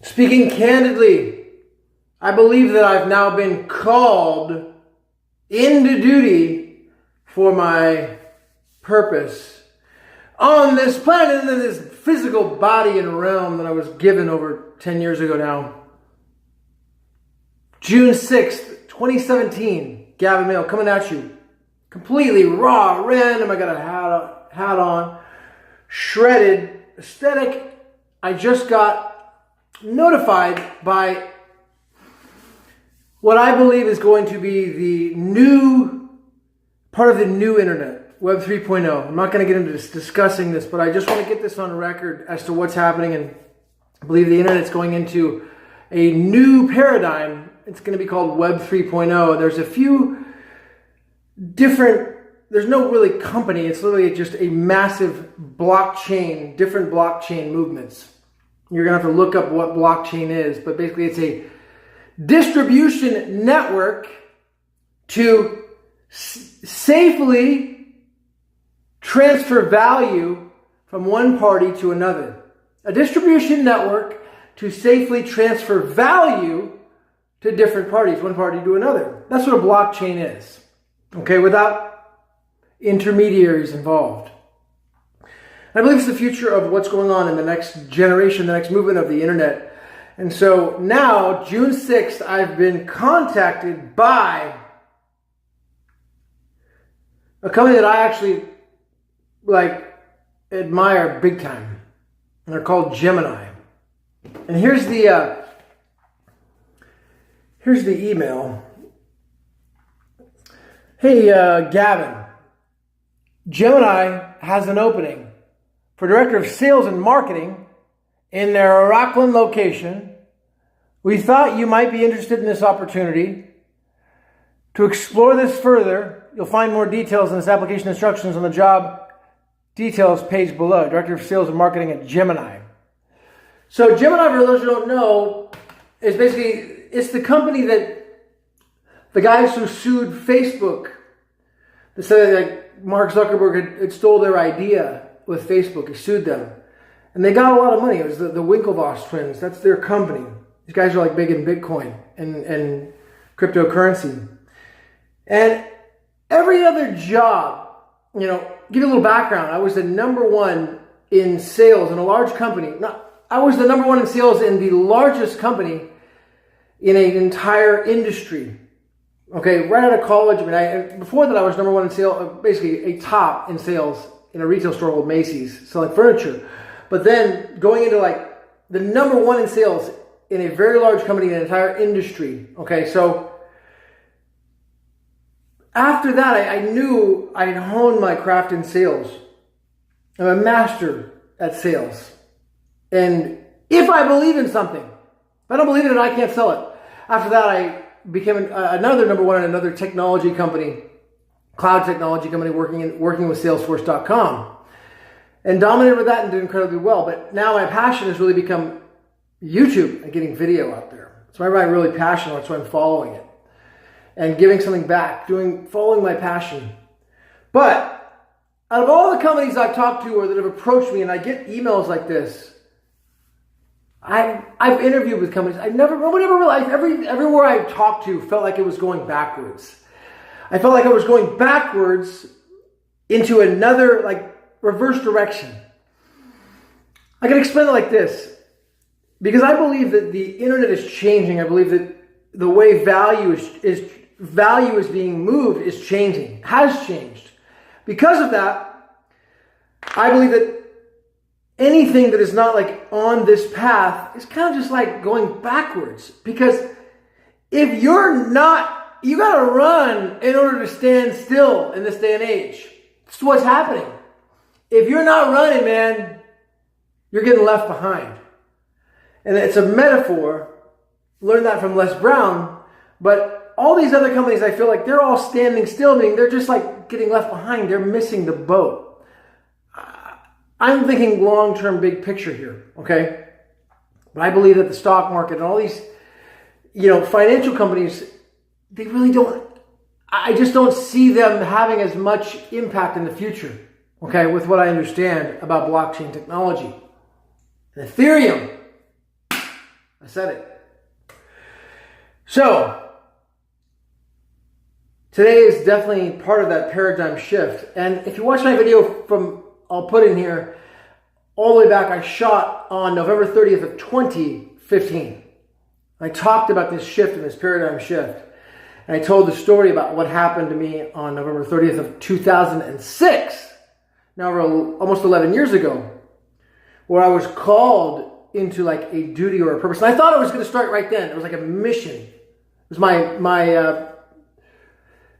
Speaking candidly, I believe that I've now been called into duty for my purpose on this planet and in this physical body and realm that I was given over 10 years ago now. June 6th, 2017, Gavin Mail coming at you. Completely raw, random. I got a hat on, shredded, aesthetic. I just got notified by what I believe is going to be the new part of the new internet, Web 3.0. I'm not going to get into discussing this, but I just want to get this on record as to what's happening. And I believe the internet's going into a new paradigm. It's going to be called Web 3.0. There's a few different, there's no really company. It's literally just a massive blockchain, different blockchain movements. You're going to have to look up what blockchain is, but basically it's a distribution network to safely transfer value from one party to another. A distribution network to safely transfer value to different parties, one party to another. That's what a blockchain is, okay, without intermediaries involved. I believe it's the future of what's going on in the next generation, the next movement of the internet. And so now, June 6th, I've been contacted by a company that I actually admire big time. And they're called Gemini. And here's the email. Hey, Gavin, Gemini has an opening for Director of Sales and Marketing in their Rockland location. We thought you might be interested in this opportunity. To explore this further, you'll find more details in this application instructions on the job details page below. Director of Sales and Marketing at Gemini. So Gemini, for those who don't know, is basically, it's the company that the guys who sued Facebook, they said that Mark Zuckerberg had stole their idea with Facebook. He sued them. And they got a lot of money. It was the Winklevoss twins. That's their company. These guys are big in Bitcoin and cryptocurrency. And every other job, give you a little background. I was the number one in sales in a large company. I was the number one in sales in the largest company in an entire industry. Okay, right out of college. Before that, I was number one in sales, basically a top in sales in a retail store called Macy's, selling furniture. But then going into the number one in sales in a very large company in an entire industry. Okay, so after that, I knew I had honed my craft in sales. I'm a master at sales. And if I believe in something, if I don't believe in it, I can't sell it. After that, I became another number one in another technology company, cloud technology company, working with Salesforce.com. And dominated with that and did incredibly well. But now my passion has really become YouTube and getting video out there. It's whenever I'm really passionate, that's why I'm following it. And giving something back, following my passion. But out of all the companies I've talked to or that have approached me, and I get emails like this, I've interviewed with companies. Nobody ever realized, everywhere I've talked to felt like it was going backwards. I felt like I was going backwards into another, reverse direction. I can explain it like this. Because I believe that the internet is changing. I believe that the way value is being moved is changing, has changed. Because of that, I believe that anything that is not on this path is kind of just going backwards. Because if you're not, you got to run in order to stand still in this day and age. That's what's happening. If you're not running, man, you're getting left behind. And it's a metaphor. Learned that from Les Brown. But all these other companies, I feel like they're all standing still, meaning they're just getting left behind. They're missing the boat. I'm thinking long-term, big picture here, okay? But I believe that the stock market and all these, financial companies, they really don't, I just don't see them having as much impact in the future, okay, with what I understand about blockchain technology. And Ethereum, I said it. So, today is definitely part of that paradigm shift. And if you watch my video from, I'll put in here, all the way back, I shot on November 30th of 2015. I talked about this shift and this paradigm shift. And I told the story about what happened to me on November 30th of 2006. Now, almost 11 years ago, where I was called into like a duty or a purpose. And I thought I was going to start right then. It was like a mission. It was my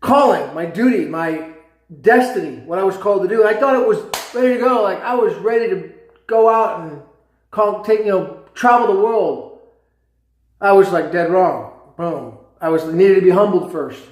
calling, my duty, my destiny, what I was called to do. And I thought it was ready to go. Like I was ready to go out and travel the world. I was like dead wrong. Boom. I needed to be humbled first.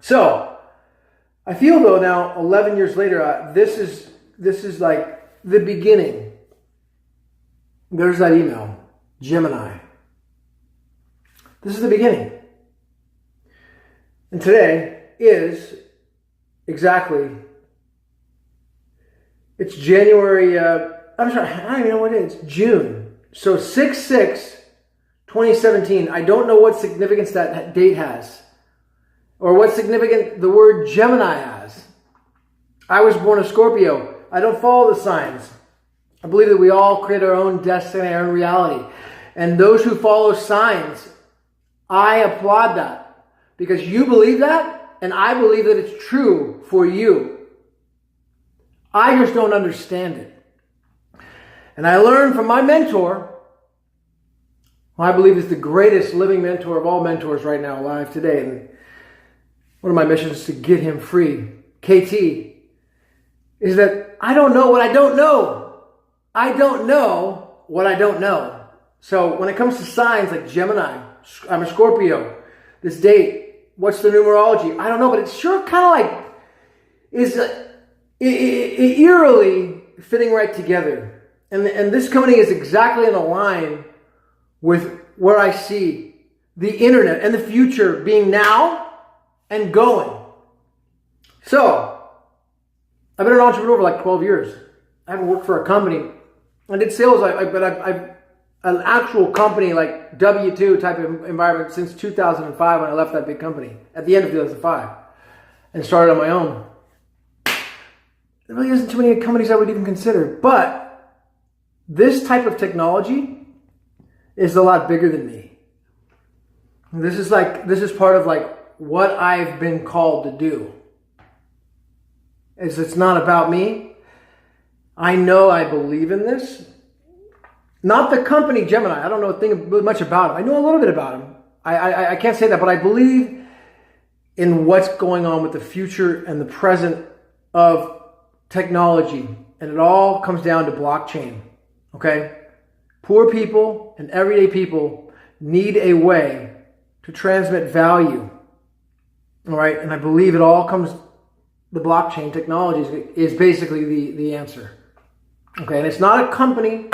So I feel though now, 11 years later, this is like the beginning. There's that email, Gemini. This is the beginning. And today is exactly, it's January, I'm sorry, I don't even know what it is, June. So 6/6/2017, I don't know what significance that date has. Or what significance the word Gemini has. I was born a Scorpio. I don't follow the signs. I believe that we all create our own destiny, our own reality. And those who follow signs, I applaud that. Because you believe that, and I believe that it's true for you. I just don't understand it. And I learned from my mentor, who I believe is the greatest living mentor of all mentors right now alive today. And one of my missions is to get him free. KT, is that I don't know what I don't know. I don't know what I don't know. So when it comes to signs like Gemini, I'm a Scorpio, this date, what's the numerology? I don't know, but it's sure kind of like is eerily fitting right together. And this company is exactly in a line with where I see the internet and the future being now and going. So, I've been an entrepreneur for like 12 years. I haven't worked for a company. I did sales, but I've an actual company like W-2 type of environment since 2005 when I left that big company at the end of 2005 and started on my own. There really isn't too many companies I would even consider, but this type of technology is a lot bigger than me. This is part of like what I've been called to do. It's not about me. I know I believe in this. Not the company Gemini. I don't know much about him. I know a little bit about him. I can't say that, but I believe in what's going on with the future and the present of technology. And it all comes down to blockchain. Okay? Poor people and everyday people need a way to transmit value. All right? And I believe it all comes, the blockchain technology is basically the answer. Okay? And it's not a company.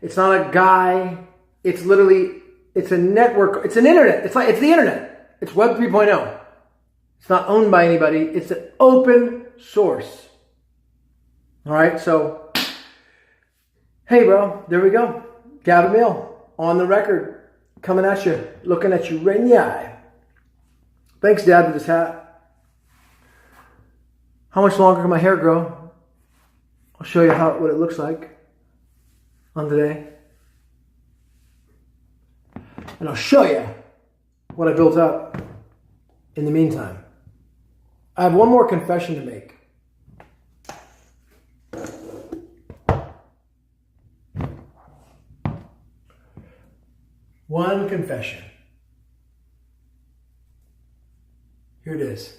It's not a guy. It's literally, it's a network. It's an internet. It's the internet. It's Web 3.0. It's not owned by anybody. It's an open source. All right? So, hey, bro, there we go. Gavin Mill on the record, coming at you, looking at you right in the eye. Thanks, Dad, for this hat. How much longer can my hair grow? I'll show you what it looks like on today. And I'll show you what I built up in the meantime. I have one more confession to make. One confession. Here it is.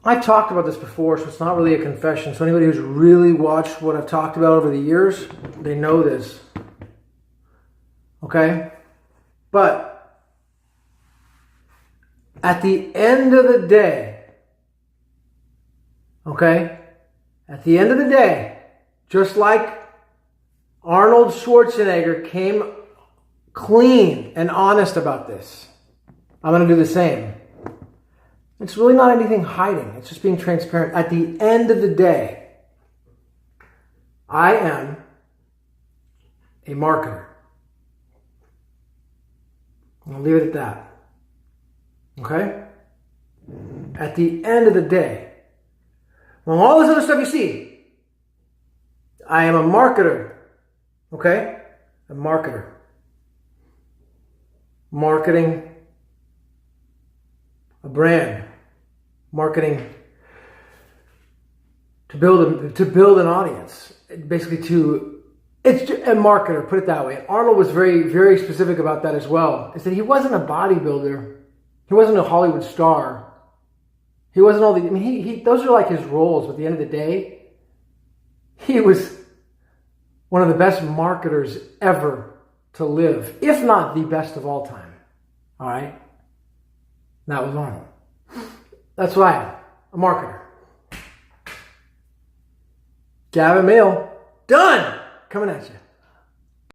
I've talked about this before, so it's not really a confession. So anybody who's really watched what I've talked about over the years, they know this. Okay? But at the end of the day, okay? At the end of the day, just like Arnold Schwarzenegger came clean and honest about this, I'm going to do the same. It's really not anything hiding. It's just being transparent. At the end of the day, I am a marketer. I'll leave it at that. Okay? At the end of the day, among all this other stuff you see, I am a marketer. Okay? A marketer. Marketing a brand. Marketing to build an audience. Basically it's a marketer, put it that way. And Arnold was very, very specific about that as well. Is that he wasn't a bodybuilder. He wasn't a Hollywood star. He wasn't all the, I mean, he those are like his roles, but at the end of the day, he was one of the best marketers ever to live, if not the best of all time. All right? That was Arnold. That's what I am, a marketer. Gavin Mail, done! Coming at you.